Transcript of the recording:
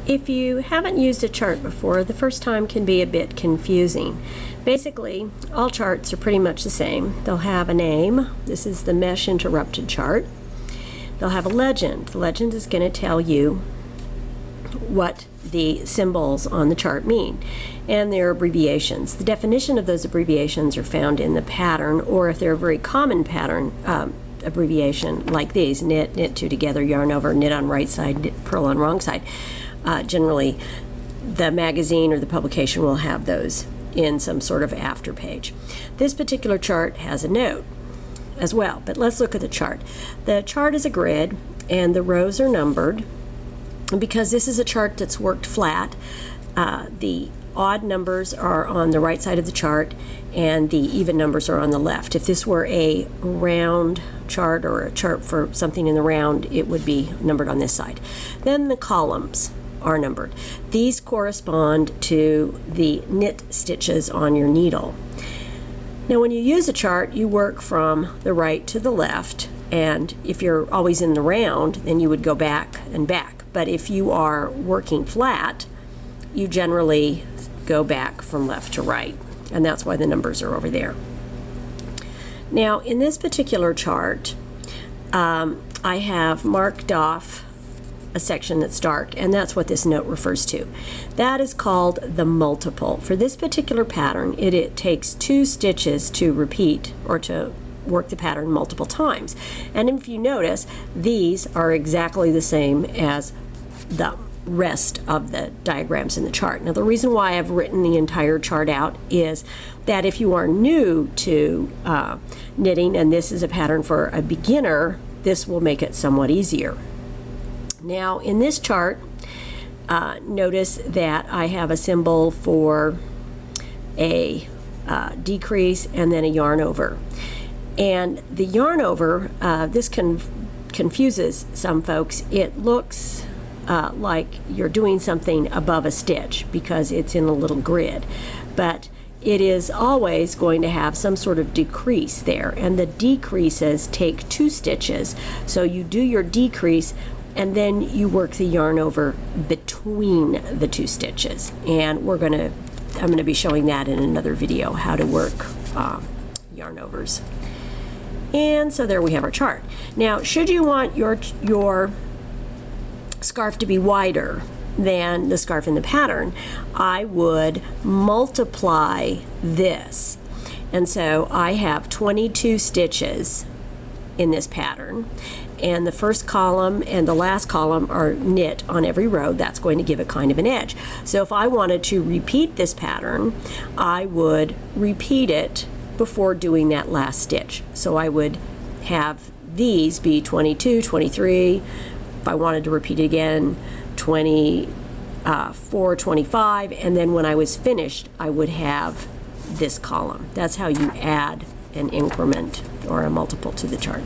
If you haven't used a chart before, the first time can be a bit confusing. Basically, all charts are pretty much the same. They'll have a name. This is the mesh interrupted chart. They'll have a legend. The legend is going to tell you what the symbols on the chart mean, and their abbreviations. The definition of those abbreviations are found in the pattern, or if they're a very common pattern abbreviation like these: knit, knit two together, yarn over, knit on right side, knit, purl on wrong side. Generally, the magazine or the publication will have those in some sort of after page. This particular chart has a note as well, but let's look at the chart. The chart is a grid, and the rows are numbered. And because this is a chart that's worked flat, the odd numbers are on the right side of the chart, and the even numbers are on the left. If this were a round chart or a chart for something in the round, it would be numbered on this side. Then the columns are numbered. These correspond to the knit stitches on your needle. Now, when you use a chart, you work from the right to the left, and if you're always in the round, then you would go back and back. But if you are working flat, you generally go back from left to right, and that's why the numbers are over there. Now, in this particular chart, I have marked off a section that's dark, and that's what this note refers to. That is called the multiple. For this particular pattern, it takes 2 stitches to repeat or to work the pattern multiple times. And if you notice, these are exactly the same as the rest of the diagrams in the chart. Now, the reason why I've written the entire chart out is that if you are new to knitting, and this is a pattern for a beginner, this will make it somewhat easier. Now, in this chart, notice that I have a symbol for a decrease and then a yarn over. And the yarn over, this confuses some folks. It looks like you're doing something above a stitch because it's in a little grid, but it is always going to have some sort of decrease there, and the decreases take 2 stitches. So you do your decrease, and then you work the yarn over between the 2 stitches. And I'm going to be showing that in another video, how to work yarn overs. And so there we have our chart. Now, should you want your scarf to be wider than the scarf in the pattern, I would multiply this. And so I have 22 stitches in this pattern, and the first column and the last column are knit on every row. That's going to give it kind of an edge. So if I wanted to repeat this pattern, I would repeat it before doing that last stitch. So I would have these be 22, 23. If I wanted to repeat it again, 24, 25, and then when I was finished, I would have this column. That's how you add an increment or a multiple to the chart.